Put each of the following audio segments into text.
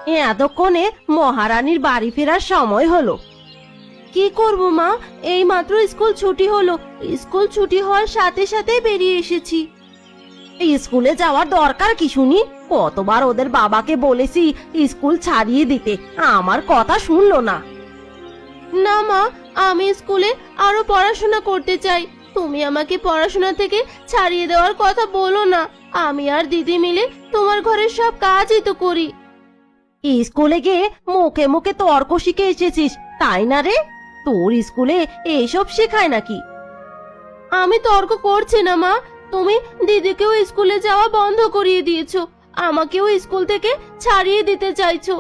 এতক্ষণে মহারানীর বাড়ি ফেরার সময় হলো। কি করব মা, এই মাত্র স্কুল ছুটি হলো। স্কুল ছুটি হওয়ার সাথে সাথে বেরিয়ে এসেছি। স্কুলে যাওয়ার দরকার কি শুনি? কতবার ওদের বাবাকে বলেছি স্কুল ছাড়িয়ে দিতে, আমার কথা শুনলো না। না মা, আমি স্কুলে আরো পড়াশোনা করতে চাই। তুমি আমাকে পড়াশোনা থেকে ছাড়িয়ে দেওয়ার কথা বলো না। আমি আর দিদি মিলে তোমার ঘরের সব কাজই তো করি। স্কুলে গিয়ে মুখে মুখে তর্ক শিখে এসেছিস, তাই না রে? তোর স্কুলে এইসব শেখায় নাকি? আমি তর্ক করছি না মা, তুমি দিদিকেও স্কুলে যাওয়া বন্ধ করিয়ে দিয়েছো, আমাকেও স্কুল থেকে ছাড়িয়ে দিতে চাইছো।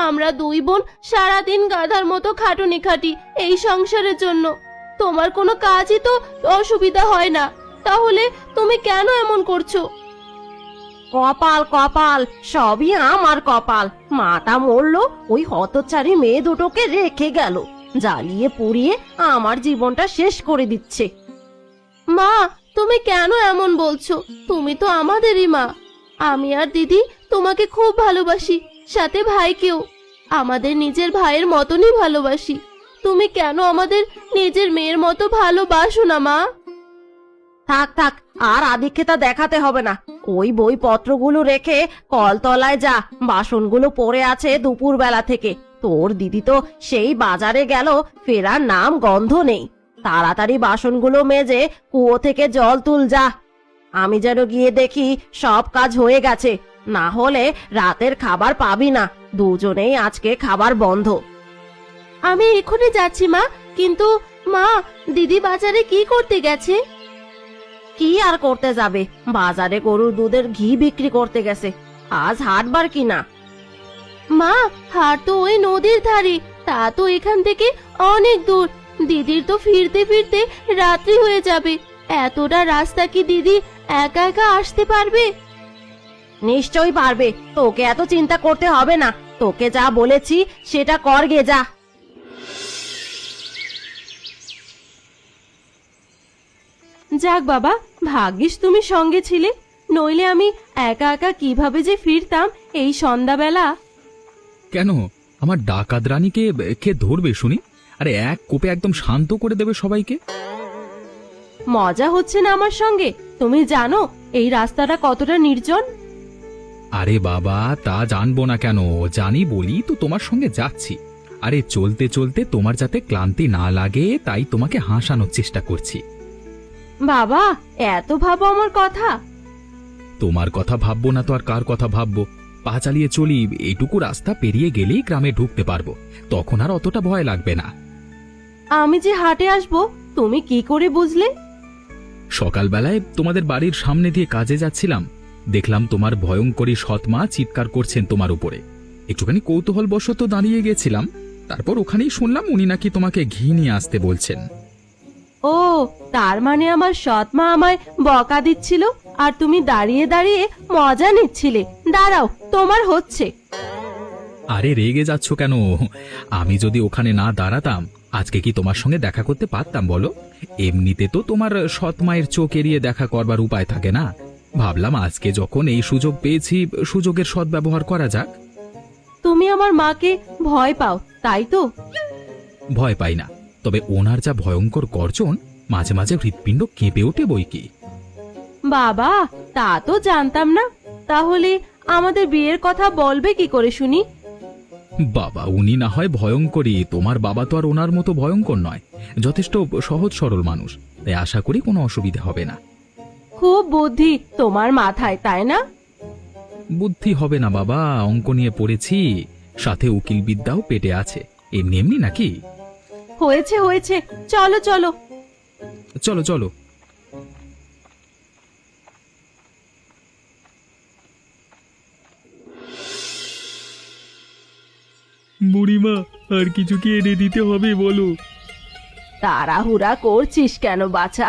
আমরা দুই বোন সারাদিন গাধার মতো খাটুনি খাটি এই সংসারের জন্য। তোমার কোনো কাজই তো অসুবিধা হয় না, তাহলে তুমি কেন এমন করছো? কপাল কপাল, সবই আমার কপাল। মাটা মরলো, ওই হতচারী মেয়ে দুটোকে রেখে গেল, জ্বালিয়ে পুড়িয়ে আমার জীবনটা শেষ করে দিচ্ছে। মা, তুমি কেন এমন বলছো? তুমি তো আমাদেরই মা। আমি আর দিদি তোমাকে খুব ভালোবাসি, সাথে ভাইকেও। আমাদের নিজের ভাইয়ের মতনই ভালোবাসি। তুমি কেন আমাদের নিজের মেয়ের মতো ভালোবাসো না মা? থাক থাক, আর আদিক্ষেতা দেখাতে হবে না। ওই বইপত্রগুলো রেখে কলতলায় যা, বাসনগুলো পড়ে আছে দুপুর বেলা থেকে। তোর দিদি তো সেই বাজারে গেল, ফেরার নাম গন্ধ নেই। তাড়াতাড়ি বাসনগুলো মেজে কুয়ো থেকে জল তুল যা। আমি যেন গিয়ে দেখি সব কাজ হয়ে গেছে, না হলে রাতের খাবার পাবি না। দুজনেই আজকে খাবার বন্ধ। আমি এখনই যাচ্ছি মা, কিন্তু মা, দিদি বাজারে কি করতে গেছে? কি আর করতে যাবে, বাজারে গরুর দুধের ঘি বিক্রি করতে গেছে। আজ হাটবার কিনা? মা, হাট তো ওই নদীর ধারে, তা তো এখান থেকে অনেক দূর। দিদির তো ফিরতে ফিরতে রাত্রি হয়ে যাবে। এতটা রাস্তা কি দিদি একা একা আসতে পারবে? নিশ্চয়ই পারবে, তোকে এত চিন্তা করতে হবে না। তোকে যা বলেছি সেটা কর গে যা। যাক বাবা, ভাগ্যিস তুমি সঙ্গে ছিলে, নইলে আমি একা একা কিভাবে যে ফিরতাম এই সন্ধ্যাবেলা। কেন, আমার ডাকাত রানীকে কে ধরবে শুনি? আরে এক কোপে একদম শান্ত করে দেবে সবাইকে। মজা হচ্ছে না আমার সঙ্গে? তুমি জানো এই রাস্তাটা কতটা নির্জন? আরে বাবা, তা জানবো না কেন, জানি বলি তো তোমার সঙ্গে যাচ্ছি। আরে চলতে চলতে তোমার যাতে ক্লান্তি না লাগে, তাই তোমাকে হাসানোর চেষ্টা করছি। বাবা, এত ভাবো আমার কথা? তোমার কথা ভাববো না তো আর কার কথা ভাববো? পা চালিয়ে চলি, এইটুকু রাস্তা পেরিয়ে গেলেই গ্রামে ঢুকতে পারবো, তখন আর অতটা ভয় লাগবে না। আমি যে হাটে আসবো তুমি কি করে বুঝলে? সকালবেলায় তোমাদের বাড়ির সামনে দিয়ে কাজে যাচ্ছিলাম, দেখলাম তোমার ভয়ঙ্করী সৎ মা চিৎকার করছেন তোমার উপরে। একটুখানি কৌতূহলবশত দাঁড়িয়ে গেছিলাম, তারপর ওখানেই শুনলাম উনি নাকি তোমাকে ঘি নিয়ে আসতে বলছেন। ও, তার মানে আমার সৎ মা আমায় বকা দিচ্ছিল, আর তুমি দাঁড়িয়ে দাঁড়িয়ে মজা নিচ্ছিলে। দাঁড়াও, তোমার হচ্ছে। আরে রেগে যাচ্ছ কেন? আমি যদি ওখানে না দাঁড়াতাম আজকে কি তোমার সঙ্গে দেখা করতে পারতাম বলো? এমনিতে তো তোমার সৎ মায়ের চোখ এড়িয়ে দেখা করবার উপায় থাকে না। ভাবলাম আজকে যখন এই সুযোগ পেয়েছি, সুযোগের সদ্ব্যবহার করা যাক। তুমি আমার মাকে ভয় পাও, তাই তো? ভয় পাই না, তবে ওনার যা ভয়ঙ্কর গর্জন, মাঝে মাঝে হৃৎপিণ্ড কেঁপে ওঠে বই কি। বাবা, তা তো জানতাম না। তাহলে আমাদের বিয়ের কথা বলবে কি করে শুনি? বাবা, উনি না হয় ভয়ঙ্করী, তোমার বাবা তো আর ওনার মতো ভয়ঙ্কর নয়, যথেষ্ট সহজ সরল মানুষ, তাই আশা করি কোনো অসুবিধা হবে না। খুব বুদ্ধি তোমার মাথায়, তাই না? বুদ্ধি হবে না বাবা, অঙ্ক নিয়ে পড়েছি, সাথে উকিল বিদ্যাও পেটে আছে, এমনি এমনি নাকি। হয়েছে হয়েছে, চলো চলো। চলো চলো। বুড়িমা, আর কিছু কি এনে দিতে হবে বলো? তাড়াহুড়া করছিস কেন বাছা?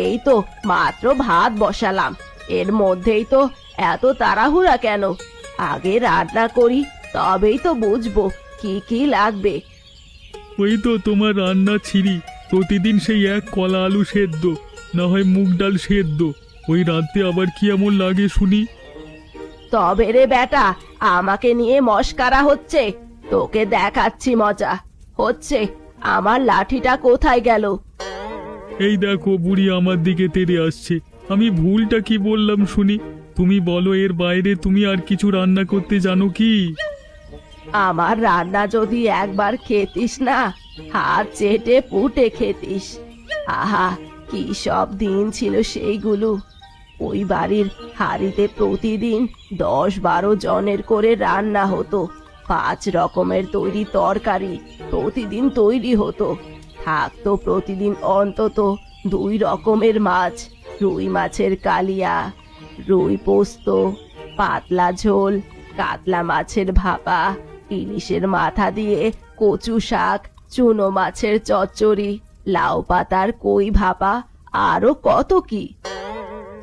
এই তো মাত্র ভাত বসালাম, এর মধ্যেই তো এত তাড়াহুড়া কেন? আগে রান্না করি, তবেই তো বুঝবো কি কি লাগবে। ওই তো তোমার রান্না ছিরি, প্রতিদিন সেই এক কলা আলু সেদ্ধ, না হয় মুগ ডাল সেদ্ধ, ওই রাতে আবার কি এমন লাগে শুনি? তবে রে বেটা, আমাকে নিয়ে মশকারা হচ্ছে। তোকে দেখাচ্ছি মজা হচ্ছে। আমার লাঠিটা কোথায় গেল? এই দেখো বুড়ি আমার দিকে তেড়ে আসছে। আমি ভুলটা কি বললাম শুনি? তুমি বলো, এর বাইরে তুমি আর কিছু রান্না করতে জানো কি? আমার রান্না যদি একবার খেতিস না, হাত চেটে পুটে খেতিস। আহা, কি সব দিন ছিল সেইগুলো। ওই বাড়ির হাড়িতে প্রতিদিন 10-12 জনের করে রান্না হতো। 5 রকমের তৈরি তরকারি প্রতিদিন তৈরি হতো। থাকতো প্রতিদিন অন্তত 2 রকমের মাছ। রুই মাছের কালিয়া, রুই পোস্ত, পাতলা ঝোল, কাতলা মাছের ভাপা, ইলিশের মাথা দিয়ে কচু শাক, চুনো মাছের চচ্চড়ি, লাউ পাতার কই ভাপা, আরো কত কি।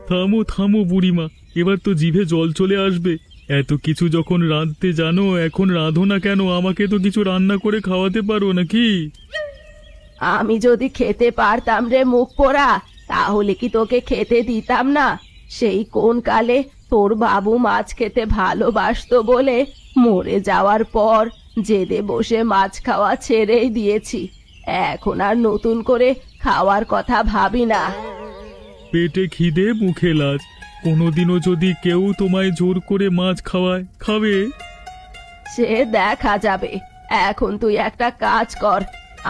থামো থামো বুড়িমা, এবার তো জিভে জল চলে আসবে। এত কিছু যখন রাঁধতে জানো, এখন রাঁধো না কেন? আমাকে তো কিছু রান্না করে খাওয়াতে পারো নাকি? আমি যদি খেতে পারতাম রে মুখ পোড়া, তাহলে কি তোকে খেতে দিতাম না? সেই কোন কালে তোর বাবু মাছ খেতে ভালোবাসতো বলে মরে যাওয়ার পর জেদে বসে মাছ খাওয়া ছেড়েই দিয়েছি। এখন আর নতুন করে খাওয়ার কথা ভাবি না। পেটে খিদে মুখে লাজ। কোনোদিনও যদি কেউ তোমায় জোর করে মাছ খাওয়ায়, খাবে? সে দেখা যাবে। এখন তুই একটা কাজ কর,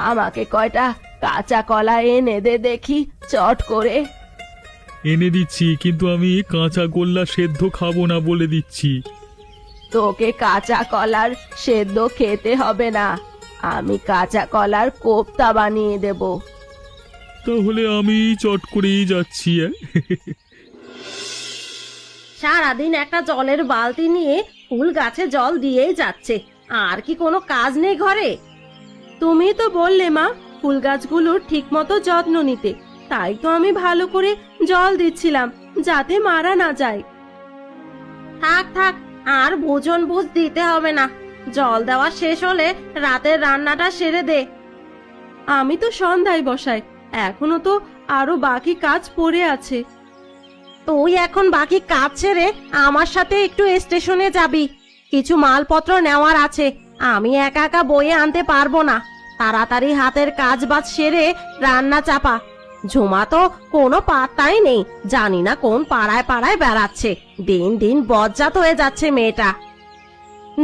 আমাকে কয়টা কাঁচা কলা এনে দে দেখি চট করে। এনে দিচ্ছি, কিন্তু আমি কাঁচা গোল্লা সেদ্ধ খাবো না বলে দিচ্ছি। তোকে কাঁচা কলার সেদ্ধ খেতে হবে না, আমি কাঁচা কলার কোপ্তা বানিয়ে দেব। তাহলে আমি চট করেই যাচ্ছি। সারাদিন একটা জলের বালতি নিয়ে ফুল গাছে জল দিয়েই যাচ্ছে। আর কি কোনো কাজ নেই ঘরে? তুমি তো বললে মা ফুল গাছগুলোর ঠিক মতো যত্ন নিতে, তাই তো আমি ভালো করে জল দিচ্ছিলাম যাতে মারা না যায়। থাক থাক, আর ভোজন বুঝ দিতে হবে না। জল দেওয়া শেষ হলে রাতের রান্নাটা সেরে দে। আমি তো সন্ধ্যায় বসাই, এখনো তো আরো বাকি কাজ পড়ে আছে। তুই এখন বাকি কাজ ছেড়ে আমার সাথে একটু স্টেশনে যাবি। কিছু মালপত্র নেওয়ার আছে, আমি একা একা বয়ে আনতে পারবো না। তাড়াতাড়ি হাতের কাজ বাজ সেরে রান্না চাপা। ঝুমা তো কোনো পাত্তাই নেই, জানি না কোন পাড়ায় পাড়ায় বেড়াচ্ছে। দিন দিন বজ্জাত হয়ে যাচ্ছে মেয়েটা।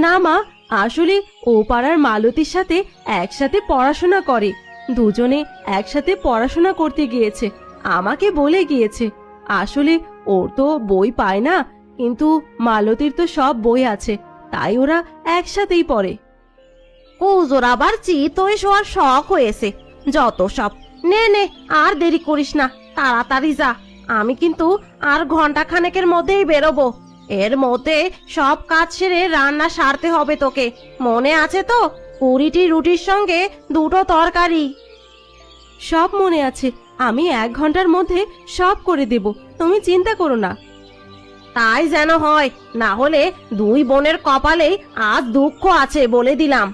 না মা, আসলে ও পাড়ার মালতীর সাথে একসাথে পড়াশোনা করে। দুজনে একসাথে পড়াশোনা করতে গিয়েছে, আমাকে বলে গিয়েছে। আসলে ওর তো বই পায় না, কিন্তু মালতীর তো সব বই আছে, তাই ওরা একসাথেই পড়ে। ওজোর আবার চিত হয়ে শোয়ার শখ হয়েছে, যত সব। নে নে, আর দেরি করিস না, তাড়াতাড়ি যা। আমি কিন্তু আর ঘন্টা খানেকের মধ্যেই বেরোবো। এর মধ্যে সব কাজ সেরে রান্না সারতে হবে তোকে, মনে আছে তো? 20টি রুটির সঙ্গে 2টো তরকারি। সব মনে আছে, আমি 1 ঘন্টার মধ্যে সব করে দেব, তুমি চিন্তা করো না। তাই যেন হয়, না হলে 2 বোনের কপালে আজ দুঃখ আছে বলে দিলাম।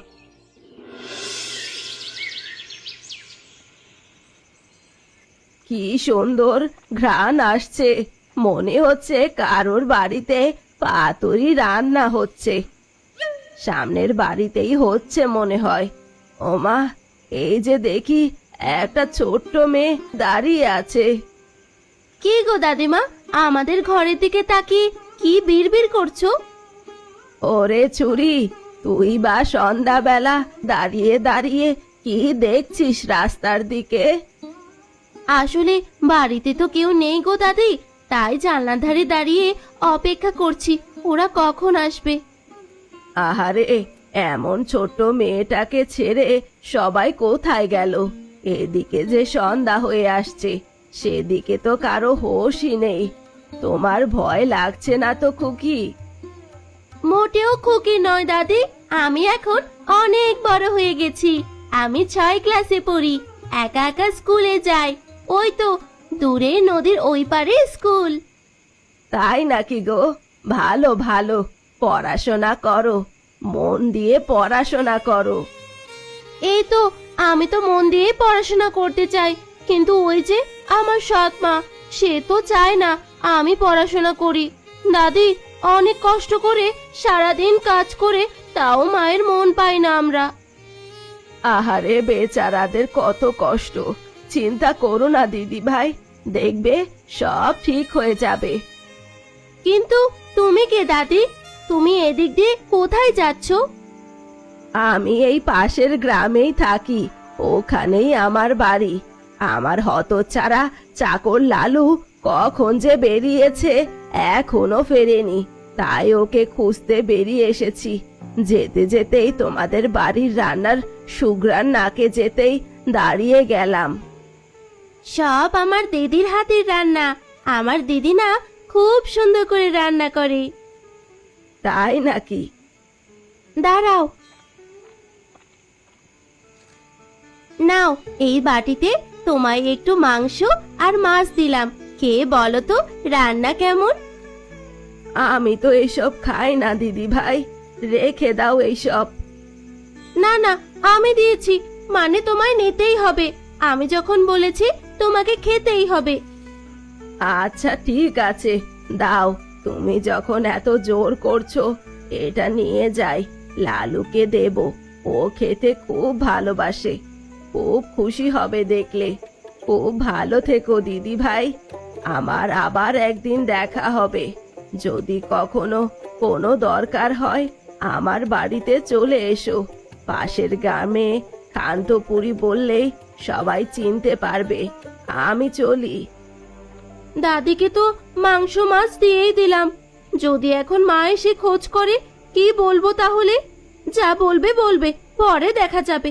কি সুন্দর ঘ্রাণ আসছে, মনে হচ্ছে কারোর বাড়িতে পাতুরি রান্না হচ্ছে। সামনের বাড়িতেই হচ্ছে মনে হয়। ওমা, এই যে দেখি একটা ছোট্ট মেয়ে দাঁড়িয়ে আছে। কি গো দাদিমা, আমাদের ঘরের দিকে তাকিয়ে কি বিড়বিড় করছো? ওরে চুরি, তুই বা সন্ধ্যাবেলা দাঁড়িয়ে দাঁড়িয়ে কি দেখছিস রাস্তার দিকে? আসলে বাড়িতে তো কেউ নেই গো দাদি, তাই জানলার ধারে দাঁড়িয়ে অপেক্ষা করছি ওরা কখন আসবে। আহারে, এমন ছোট মেয়েটাকে ছেড়ে সবাই কোথায় গেল? এদিকে যে সন্ধ্যা হয়ে আসছে, সেদিকে তো কারো হোশই নেই। তোমার ভয় লাগছে না তো খুকি? মোটেও খুকি নয় দাদি, আমি এখন অনেক বড় হয়ে গেছি। আমি 6 ক্লাসে পড়ি, একা একা স্কুলে যাই। ওই তো দূরে নদীর ওই পারে স্কুল। তাই নাকি গো? ভালো ভালো, পড়াশোনা করো, মন দিয়ে পড়াশোনা করো। এই তো আমি তো মন দিয়ে পড়াশোনা করতে চাই, কিন্তু ওই যে আমার সৎ মা, সে তো চায় না আমি পড়াশোনা করি। দাদি, অনেক কষ্ট করে সারাদিন কাজ করে তাও মায়ের মন পাই না আমরা। আহারে বেচারাদের কত কষ্ট। চিন্তা করো না দিদি ভাই, দেখবে সব ঠিক হয়ে যাবে। কিন্তু তুমি কে দাদি? তুমি এদিক দিয়ে কোথায় যাচ্ছ? আমি এই পাশের গ্রামেই থাকি, ওখানেই আমার বাড়ি। আমার হতচ্ছাড়া চাকর লালু কখন যে বেরিয়েছে এখনো ফেরেনি, তাই ওকে খুঁজতে বেরিয়ে এসেছি। যেতে যেতেই তোমাদের বাড়ির রান্নার সুঘ্রাণ নাকে যেতেই দাঁড়িয়ে গেলাম। সব আমার দিদির হাতের রান্না। আমার দিদি না খুব সুন্দর করে রান্না করে। তাই নাকি? দাঁড়াও, নাও এই বাটিতে তোমায় একটু মাংস আর মাছ দিলাম, খেয়ে বলো তো রান্না কেমন। আমি তো এসব খাই না দিদি ভাই, রেখে দাও এইসব। না না, আমি দিয়েছি মানে তোমায় নিতেই হবে। আমি যখন বলেছি তোমাকে খেতেই হবে। আচ্ছা ঠিক আছে, দাও। তুমি যখন এত জোর করছো, এটা নিয়ে যাই, লালুকে দেব। ও খেতে খুব ভালোবাসে, খুব খুশি হবে দেখলে। খুব ভালো থেকো দিদি ভাই, আমার আবার একদিন দেখা হবে। যদি কখনো কোনো দরকার হয় আমার বাড়িতে চলে এসো। পাশের গ্রামে কান্তপুরি বললেই সবাই চিনতে পারবে। আমি চলি। দাদিকে তো মাংস মাছ দিয়েই দিলাম, যদি এখন মা এসে খোঁজ করে কি বলবো তাহলে? যা বলবে বলবে, পরে দেখা যাবে।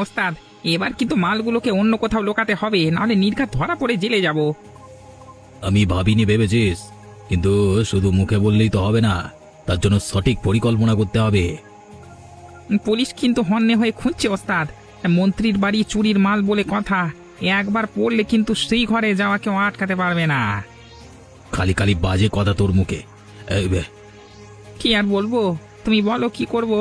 ওস্তাদ, এবার কিন্তু মালগুলোকে অন্য কোথাও লোকাতে হবে, নাহলে নির্ঘাত ধরা পড়ে জেলে যাব। আমি ভাবিনি ভেবেছিস, কিন্তু শুধু মুখে বললেই তো হবে না, তার জন্য সঠিক পরিকল্পনা করতে হবে। পুলিশ কিন্তু হন্যে হয়ে খুঁজছে ওস্তাদ। মন্ত্রীর বাড়ি চুরির মাল বলে কথা, একবার পড়লে কিন্তু সেই ঘরে যাওয়া কেউ আটকাতে পারবে না। খালি খালি বাজে কথা তোর মুখে। এই বে, কি আর বলবো, তুমি বলো কি করব।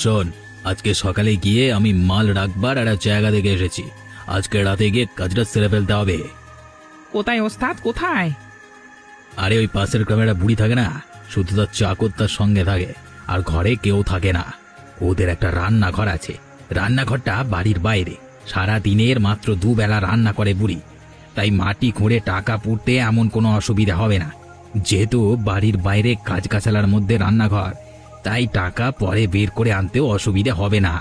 শোন, আজকে সকালে গিয়ে আমি মাল রাখবার একটা জায়গা দেখে এসেছি। আজকে রাতে গিয়ে কাজটা সেরে ফেলতে হবে। কোথায় ওস্তাদ, কোথায়? আরে ওই পাশের গ্রামে একটা বুড়ি থাকে না, শুধু তার চাকর তার সঙ্গে থাকে, আর ঘরে কেউ থাকে না। ওদের একটা রান্নাঘর আছে, রান্নাঘরটা বাড়ির বাইরে। সারা দিনের মাত্র দুবেলা রান্না করে বুড়ি, তাই মাটি খুঁড়ে টাকা পুড়তে এমন কোনো অসুবিধা হবে না। যেহেতু বাড়ির বাইরে কাজ কাছালার মধ্যে রান্নাঘর, তাই টাকা পরে বের করে আনতেও অসুবিধা হবে না।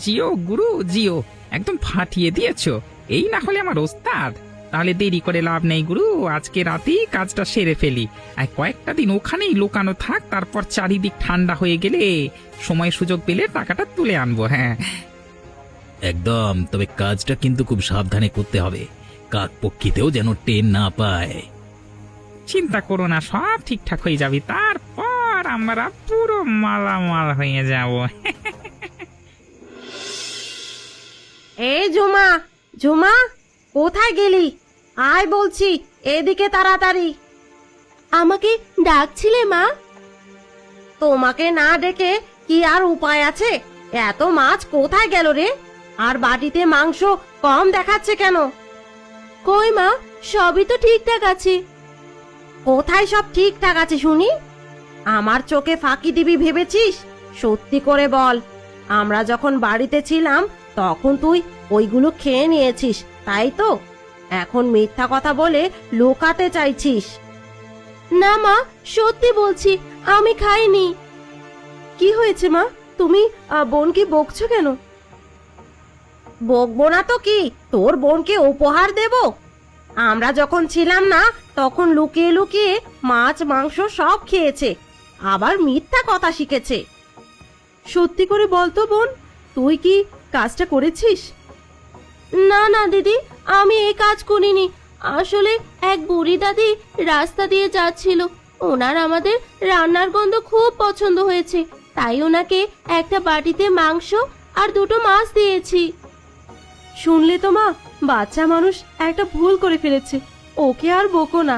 জিও গুরু জিও, একদম ফাটিয়ে দিয়েছো। এই না হলে আমার ওস্তাদ। তাহলে দেরি করে লাভ নেই গুরু, আজকে রাতেই কাজটা সেরে ফেলি। আর কয়েকটা দিন ওখানেই লোকানো থাক, তারপর চারিদিক ঠান্ডা হয়ে গেলে সময় সুযোগ পেলে টাকাটা তুলে আনবো। হ্যাঁ একদম, তবে কাজটা কিন্তু খুব সাবধানে করতে হবে, কাকপক্ষীতেও যেন টেন না পায়। চিন্তা করো না, সব ঠিকঠাক হয়ে যাবে, তারপর আমরা পুরো মালামাল হয়ে যাব। এই ঝুমা, ঝুমা কোথায় গেলি? আয় বলছি, এদিকে তাড়াতাড়ি। আমাকে ডাকছিলে মা? তোমাকে না ডেকে কি আর উপায় আছে? এত মাছ কোথায় গেল রে? আর বাটিতে মাংস কম দেখাচ্ছে কেন? কই মা, সবই তো ঠিকঠাক আছে। কোথায় সব ঠিকঠাক আছে শুনি? আমার চোখে ফাঁকি দিবি ভেবেছিস? সত্যি করে বল, আমরা যখন বাড়িতে ছিলাম তখন তুই ওইগুলো খেয়ে নিয়েছিস, তাই তো? এখন মিথ্যা কথা বলে লুকাতে চাইছিস। না মা, সত্যি বলছি, আমি খাইনি। কি হয়েছে মা, তুমি বোনকে বকছো কেন? বকবো না তো কি, তোর বোনকে উপহার দেব? আমরা যখন ছিলাম না তখন লুকিয়ে লুকিয়ে মাছ মাংস সব খেয়েছে, আবার মিথ্যা কথা শিখেছে। সত্যি করে বল তো বোন, তুই কি কাজটা করেছিস? না না দিদি, আমি এই কাজ করিনি। আসলে এক বুড়ি দাদি রাস্তা দিয়ে যাচ্ছিল, ওনার আমাদের রান্নার গন্ধ খুব পছন্দ হয়েছে, তাই ওনাকে একটা বাটিতে মাংস আর দুটো মাছ দিয়েছি। শুনলে তো মা, বাচ্চা মানুষ একটা ভুল করে ফেলেছে, ওকে আর বকো না।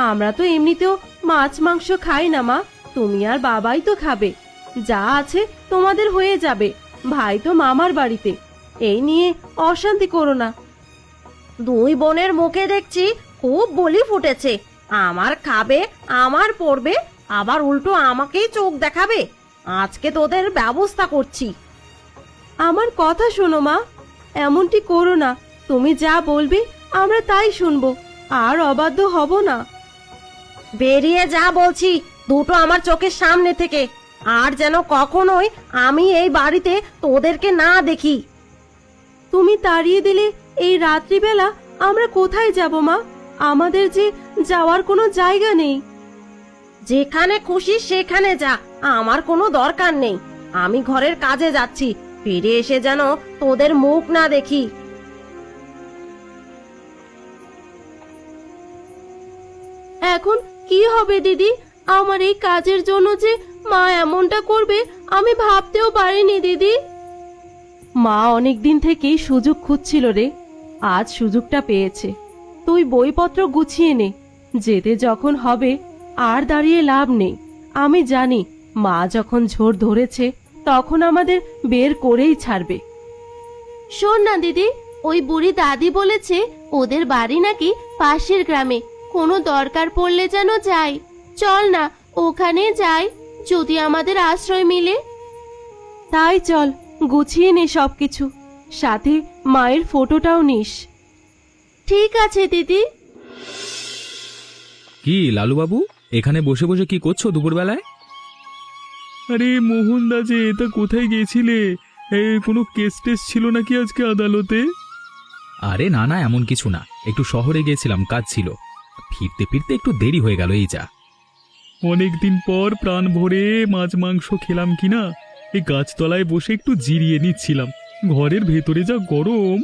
আমরা তো এমনিতেও মাছ মাংস খাই না মা, তুমি আর বাবাই তো খাবে। যা আছে তোমাদের হয়ে যাবে, ভাই তো মামার বাড়িতে, এই নিয়ে অশান্তি করো না। দুই বোনের মুখে দেখছি খুব বলি ফুটেছে। আমার খাবে, আমার পড়বে, আবার উল্টো আমাকেই চোখ দেখাবে। আজকে তোদের ব্যবস্থা করছি। আমার কথা শোনো মা, এমনটি করো না। তুমি যা বলবে আমরা তাই শুনবো, আর অবাধ্য হব না। বেরিয়ে যা বলছি দুটো আমার চোখের সামনে থেকে, আর যেন কখনোই আমি এই বাড়িতে তোদেরকে না দেখি। তুমি তাড়িয়ে দিলে এই রাত্রিবেলা আমরা কোথায় যাব মা? আমাদের যে যাওয়ার কোনো জায়গা নেই। যেখানে খুশি সেখানে যা, আমার কোনো দরকার নেই। আমি ঘরের কাজে যাচ্ছি, ফিরে এসে যেন তোদের মুখ না দেখি। এখন কি হবে দিদি? আমার এই কাজের জন্য যে মা এমনটা করবে আমি ভাবতেও পারিনি দিদি। মা অনেকদিন থেকেই সুযোগ খুঁজছিল রে, আজ সুযোগটা পেয়েছে। তুই বইপত্র গুছিয়ে নে, যেতে যখন হবে আর দাঁড়িয়ে লাভ নেই। আমি জানি মা যখন ঝোর ধরেছে তখন আমাদের বের করেই ছাড়বে। শোন না দিদি, ওই বুড়ি দাদি বলেছে ওদের বাড়ি নাকি পাশের গ্রামে, কোনো দরকার পড়লে যেন যাই। চল না ওখানে যাই, যদি আমাদের আশ্রয় মিলে। তাই চল, গুছিয়ে নে সবকিছু, সাথে মায়ের ফটোটাও নিস। ঠিক আছে দিদি। কি লালুবাবু, এখানে বসে বসে কি করছো দুপুরবেলায়? আরে মোহনদা যে, তা কোথায় গিয়েছিলে? কোনো কেস টেস ছিল নাকি আজকে আদালতে? আরে না না, এমন কিছু না, একটু শহরে গিয়েছিলাম, কাজ ছিল। ফিরতে ফিরতে একটু দেরি হয়ে গেল, এই যা। অনেকদিন পর প্রাণ ভরে মাছ মাংস খেলাম কিনা, এই গাছতলায় বসে একটু জিরিয়ে নিচ্ছিলাম। ঘরের ভেতরে যা গরম।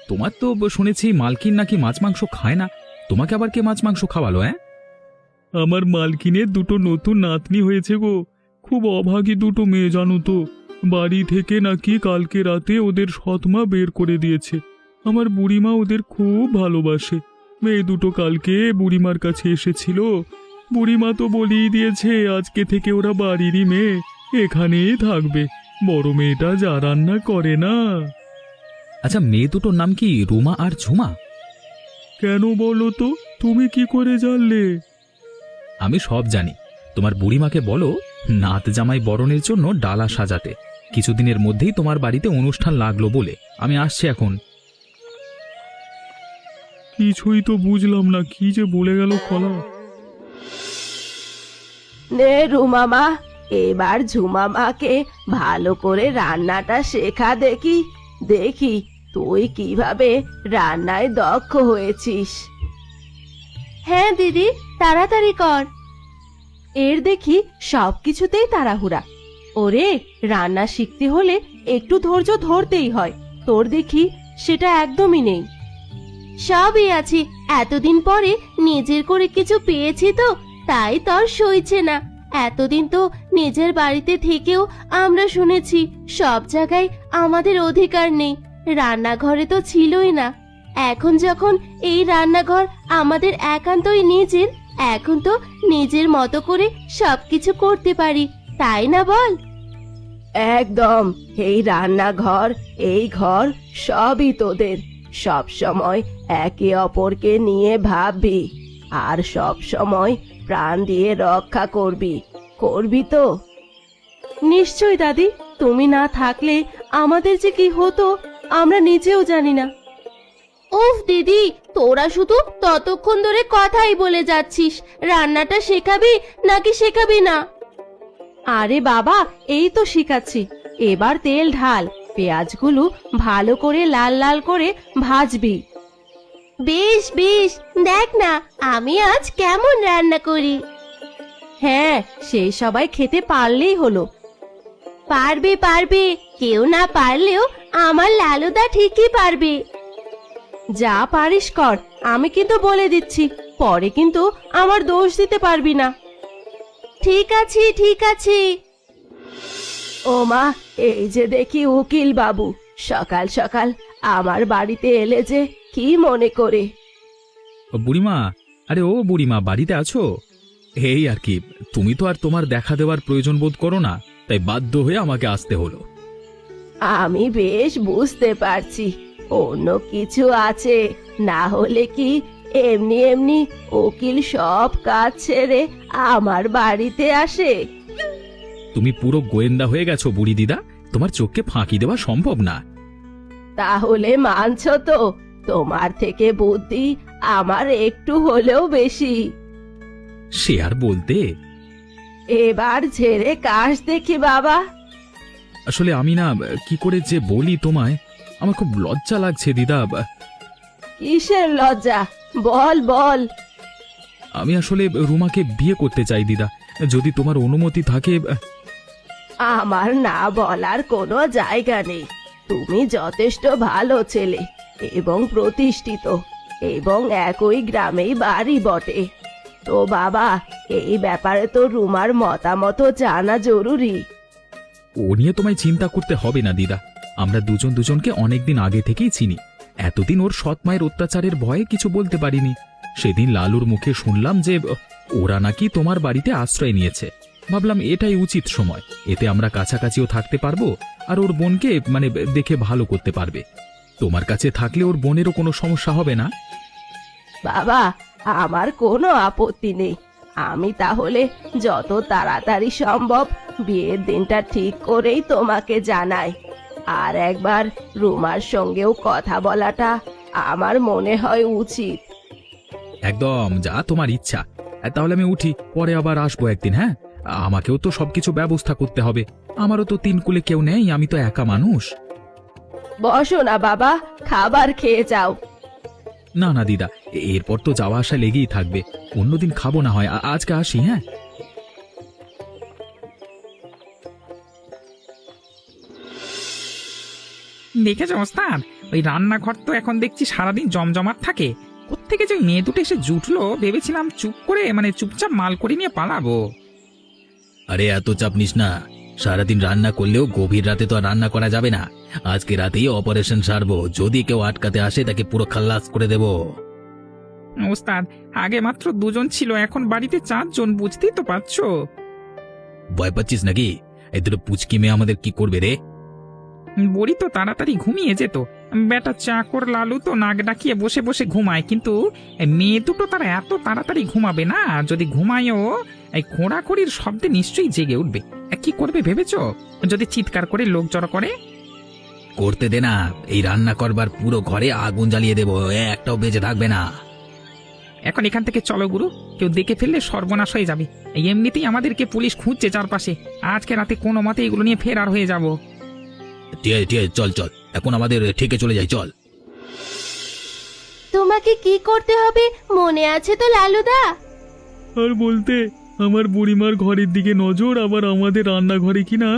তোমার তো শুনেছি মালকিন নাকি মাছ মাংস খায় না, তোমাকে আবার কে মাছ মাংস খাওয়ালো? আমার মালকিনের দুটো নতুন নাতনি হয়েছে গো, খুব অভাগী দুটো মেয়ে জানো তো। বাড়ি থেকে নাকি কালকে রাতে ওদের সৎমা বের করে দিয়েছে। আমার বুড়িমা ওদের খুব ভালোবাসে। মেয়ে দুটো কালকে বুড়িমার কাছে এসেছিল। বুড়িমা তো বলেই দিয়েছে আজকে থেকে ওরা বাড়িরই মেয়ে, এখানেই থাকবে। বড় মেয়েটা যা রান্না করে না। আচ্ছা, মেয়ে দুটোর নাম কি রুমা আর ঝুমা? কেন বলো তো, তুমি কি করে জানলে? আমি সব জানি। তোমার বুড়িমাকে বলো নাত জামাই বরণের জন্য ডালা সাজাতে। কিছুদিনের মধ্যেই তোমার বাড়িতে অনুষ্ঠান লাগলো বলে। আমি আসছি এখন। কিছুই তো বুঝলাম না, কি যে বলে গেল কলা। নে রুমামা, এবার ঝুমামাকে ভালো করে রান্নাটা শেখা দেখি। দেখি তুই কিভাবে রান্নায় দক্ষ হয়েছিস। হ্যাঁ দিদি, তাড়াতাড়ি কর। এর দেখি সবকিছুতেই তাড়াহুড়া। ওরে, রান্না শিখতে হলে একটু ধৈর্য ধরতেই হয়, তোর দেখি সেটা একদমই নেই। সবই আছে, এতদিন পরে নিজের করে কিছু পেয়েছি তো, তাই তোর সইছে না। এতদিন তো নিজের বাড়িতে থেকেও আমরা শুনেছি সব জায়গায় আমাদের অধিকার নেই, রান্নাঘরে তো ছিলই না। এখন যখন এই রান্নাঘর আমাদের একান্তই নিজের, এখন তো নিজের মতো করে সবকিছু করতে পারি, তাই না বল? একদম, এই রান্নাঘর, এই ঘর সবই তোদের। সব সময় একে অপরকে নিয়ে ভাববি, আর সব সময় প্রাণ দিয়ে রক্ষা করবি। করবি তো? নিশ্চয় দাদি, তুমি না থাকলে আমাদের যে কি হতো আমরা নিজেও জানি না। উফ দিদি, তোরা শুধু ততক্ষণ ধরে কথাই বলে যাচ্ছিস। রান্নাটা শেখাবি নাকি শেখাবি না? আরে বাবা, এই তো শিখাচ্ছি। এবার তেল ঢাল, পেঁয়াজগুলো ভালো করে লাল লাল করে ভাজবি। বেশ বেশ, দেখ না আমি আজ কেমন রান্না করি। হ্যাঁ, সেই সবাই খেতে পারলেই হলো। পারবে পারবে, কেউ না পারলেও আমার লালুদা ঠিকই পারবে। যা পারিস কর, আমি কিন্তু বলে দিচ্ছি, পরে কিন্তু আমার দোষ দিতে পারবি না। ঠিক আছে ঠিক আছে। ও মা, এই যে দেখি উকিল বাবু সকাল সকাল আমার বাড়িতে এলে যে, কি মনে করে? বুড়িমা, আরে ও বুড়িমা, বাড়িতে আছো? এই আর কি, তুমি তো আর তোমার দেখা দেওয়ার প্রয়োজন বোধ করো না, তাই বাধ্য হয়ে আমাকে আসতে হলো। আমি বেশ বুঝতে পারছি অন্য কিছু আছে, না হলে কি এমনি এমনি উকিল সব কাজ ছেড়ে আমার বাড়িতে আসে? তুমি পুরো গোয়েন্দা হয়ে গেছো বুড়ি দিদা, তোমার চোখকে ফাঁকি দেওয়া সম্ভব না। তাহলে মানছো তো তোমার থেকে বুদ্ধি আমার একটু হলেও বেশি? সে আর বলতে। এবার ঝেড়ে কাশ দেখি বাবা। আসলে আমি না কি করে যে বলি তোমায়, আমার খুব লজ্জা লাগছে দিদা। কিসের লজ্জা? বল বল। আমি আসলে রুমাকে বিয়ে করতে চাই দিদা, যদি তোমার অনুমতি থাকে। আমার না বলার কোনো জায়গা নেই। তুমি যথেষ্ট ভালো ছেলে এবং প্রতিষ্ঠিত, এবং একই গ্রামেই বাড়ি বটে। তো বাবা, এই ব্যাপারে তো রুমার মতামত জানা জরুরি। ও নিয়ে তোমায় চিন্তা করতে হবে না দিদা, আমরা দুজন দুজনকে অনেকদিন আগে থেকেই চিনি। এতদিন ওর সৎ মায়ের অত্যাচারের ভয়ে কিছু বলতে পারিনি। সেদিন লালুর মুখে শুনলাম যে ওরা নাকি তোমার বাড়িতে আশ্রয় নিয়েছে। ভাবলাম এটাই উচিত সময়, এতে আমরা কাছাকাছিও থাকতে পারবো, আর ওর বোনকে দেখে ভালো করতে পারবে। তোমার কাছে থাকলে ওর বোনেরও কোনো সমস্যা হবে না। বাবা, আমার কোনো আপত্তি নেই। আমি তাহলে যত তাড়াতাড়ি সম্ভব বিয়ের দিনটা ঠিক করেই তোমাকে জানাই। আর একবার রুমার সঙ্গেও কথা বলাটা আমার মনে হয় উচিত। একদম, যা তোমার ইচ্ছা। তাহলে আমি উঠি, পরে আবার আসবো একদিন। হ্যাঁ, আমাকেও তো সবকিছু ব্যবস্থা করতে হবে। আমারও তো তিন কুলে কেউ নেই, আমি তো একা মানুষ। বসো না বাবা, খাবার খেয়ে যাও। না না দিদা, এরপর তো যাওয়া আসা লেগেই থাকবে। অন্যদিন খাবো না হয়, আজকে আসি। হ্যাঁ, দেখেছ ওস্তাদ, ওই রান্নাঘর তো এখন দেখছি সারাদিন জমজমাট থাকে। কোত্থেকে যে মেয়ে দুটো এসে জুটলো, ভেবেছিলাম চুপ করে চুপচাপ মাল করে নিয়ে পালাবো। আরে এত চাপ নিস না, সারাদিন রান্না করলেও গভীর রাতে তো আর রান্না করা যাবে না। আজকে রাতেই অপারেশন সারবো, যদি কেউ আটকাতে আসে তাকে পুরো খাল্লাস করে দেব। ওস্তাদ, আগে মাত্র দুজন ছিল, এখন বাড়িতে 4 জন, বুঝতেই তো পারছো। ভয় পাচ্ছিস নাকি? এই দুটো পুচকি মেয়ে আমাদের কি করবে রে? বড়ি তো তাড়াতাড়ি ঘুমিয়ে যেত, বেটা চাকর লালু তো নাক ডাকিয়ে বসে বসে ঘুমায়, কিন্তু মেয়ে দুটো তারা এত তাড়াতাড়ি ঘুমাবে না। যদি ঘুমায়ও, এই খোঁড়াখড়ির শব্দে নিশ্চয়ই জেগে উঠবে। কি করবে ভেবেছো? যদি চিৎকার করে লোক জড়ো করে? করতে দে না, এই রান্না করবার পুরো ঘরে আগুন জ্বালিয়ে দেবো, একটাও বেঁচে থাকবে না। এখন এখান থেকে চলো গুরু, কেউ দেখে ফেললে সর্বনাশ হয়ে যাবে। এমনিতেই আমাদেরকে পুলিশ খুঁজছে চারপাশে, আজকে রাতে কোনো মতে এগুলো নিয়ে ফেরার হয়ে যাব। ঠিক আছে, চল চল, এখন আমাদের ঠিকে চলে যাই, চল। তোমাকে কি করতে হবে মনে আছে তো লালুদা? আর বলতে, আমার বুড়িমার ঘরের দিকে নজর, আবার আমাদের রান্নাঘরে কিনা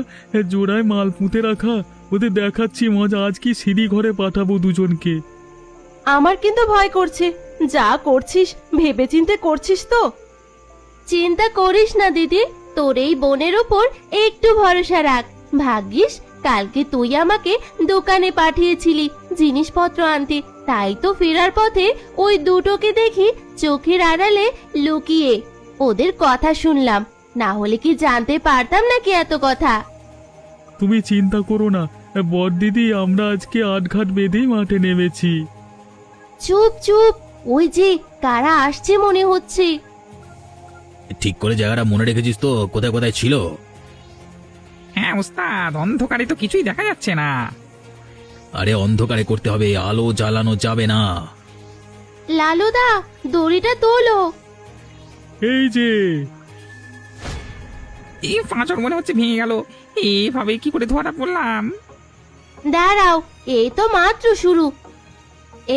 জোড়ায় মাল পুঁতে রাখা। ওদের দেখাচ্ছি মজা, আজ কি সিঁড়ি ঘরে পাঠাবো দুজনকে। আমার কিন্তু ভয় করছে। যা করছিস ভেবেচিন্তে করছিস তো? চিন্তা করিস না দিদি, তোর এই বোনের ওপর একটু ভরসা রাখ। ভাগ্যিস কালকে তুই আমাকে দোকানে পাঠিয়েছিলি জিনিসপত্র আনতে, তাই তো ফেরার পথে ওই দুটোকে দেখি চোখের আড়ালে লুকিয়ে। ওদের কথা শুনলাম, না হলে কি জানতে পারতাম নাকি এত কথা? তুমি চিন্তা করো না বড় দিদি, আমরা আজকে আটঘাট বেঁধেই মাঠে নেমেছি। চুপ চুপ, ওই যে কারা আসছে মনে হচ্ছে। ঠিক করে জায়গাটা মনে রেখেছিস তো? কোথায় কোথায় ছিল? হ্যাঁ ওস্তাদ, অন্ধকারে তো কিছুই দেখা যাচ্ছে না। আরে অন্ধকারে করতে হবে, আলো জ্বালানো যাবে না। লালুদা, দড়িটা তোলো। এই যে এই পাঁচর মনে হচ্ছে ভেঙে গেল, এইভাবে কি করে ধরা পড়লাম? দাঁড়াও, এই তো মাত্র শুরু।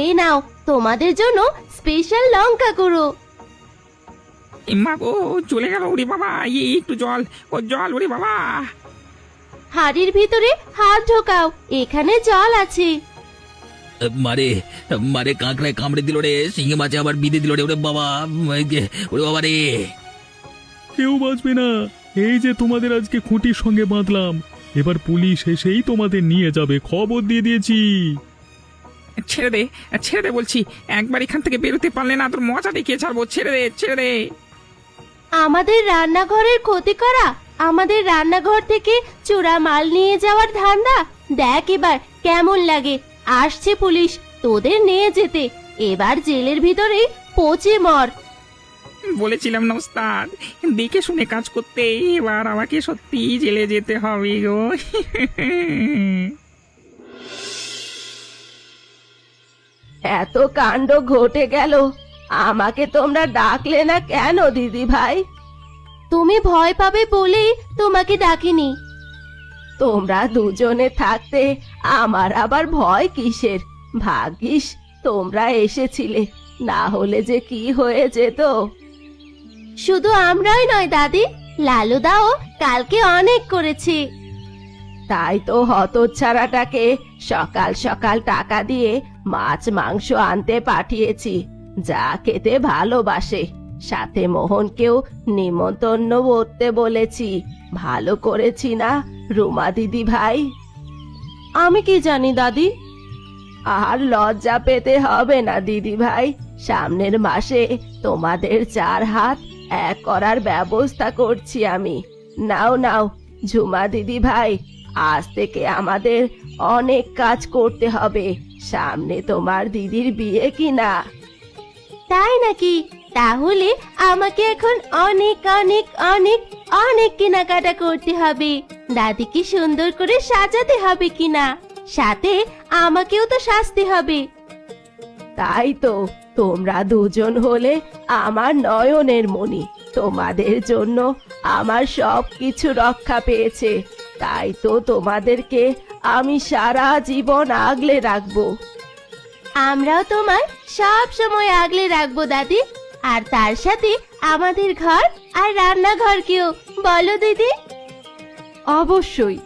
এই নাও তোমাদের জন্য স্পেশাল লঙ্কা গুঁড়ো। মা গো, চলে গেল। ওরে বাবা, একটু জল, ও জল, ওরে বাবা। হাড়ির ভিতরে হাত ঢোকাও, এখানে জল আছে। মারে মারে, কাঁকড়ায় কামড়ে দিল রে, সিংহে মাছে আবার বিঁধে দিল রে। ওরে বাবা, ওরে বাবা রে। কেউ বাঁচবে না। এই যে তোমাদের আজকে খুঁটির সঙ্গে বাঁধলাম, এবার পুলিশ এসেই তোমাদের নিয়ে যাবে, খবর দিয়ে দিয়েছি। ছেড়ে দে, ছেড়ে দে বলছি। একবার এখান থেকে বেরোতে পারলে না তোর মজা দেখিয়ে ছাড়বো। ছেড়ে দে, ছেড়ে দে। আমাদের রান্নাঘরের ক্ষতি করা, আমাদের রান্নাঘর থেকে চোরা মাল নিয়ে যাওয়ার ধান্দা, দেখ এবার কেমন লাগে। আসছে পুলিশ তোদের নিয়ে যেতে। এবার জেলের ভিতরেই পচে মর। বলেছিলাম না ওস্তাদ, দেখে শুনে কাজ করতে, এবার আমাকে সত্যি জেলে যেতে হবে গো। এত কাণ্ড ঘটে গেল, আমাকে তোমরা ডাকলে না কেন দিদি ভাই? তুমি ভয় পাবে বলেই তোমাকে ডাকিনি। তোমরা দুজনে থাকতে আমার আবার ভয় কিসের? ভাগ্যিস তোমরা এসেছিলে, না হলে যে কি হয়ে যেত। শুধু আমরাই নয় দাদি, লালুদাও কালকে অনেক করেছি। তাই তো হতচ্ছাড়াটাকে সকাল সকাল টাকা দিয়ে মাছ মাংস আনতে পাঠিয়েছি, যা খেতে ভালোবাসে। সাথে মোহনকেও নিমন্ত্রণ করতে বলেছি। ভালো করেছি না রুমা দিদি ভাই? আমি কি জানি দাদি। আর লজ্জা পেতে হবে না দিদি ভাই, সামনের মাসে তোমাদের 4 হাত এক করার ব্যবস্থা করছি আমি। নাও নাও ঝুমা দিদি ভাই, আজ থেকে আমাদের অনেক কাজ করতে হবে, সামনে তোমার দিদির বিয়ে কিনা। তাই নাকি? তাহলে আমাকে এখন অনেক অনেক অনেক অনেক কেনাকাটা করতে হবে। দাদিকে সুন্দর করে সাজাতে হবে কিনা, সাথে আমাকেও তো সাজতে হবে। তাই তো, তোমরা দুজন হলে আমার নয়নের মণি। তোমাদের জন্য আমার সব কিছু রক্ষা পেয়েছে, তাই তো তোমাদেরকে আমি সারা জীবন আগলে রাখবো। আমরাও তোমার সব সময় আগলে রাখবো দাদি, আর তার সাথে আমাদের ঘর আর রান্নাঘরকেও, বলো দিদি? অবশ্যই।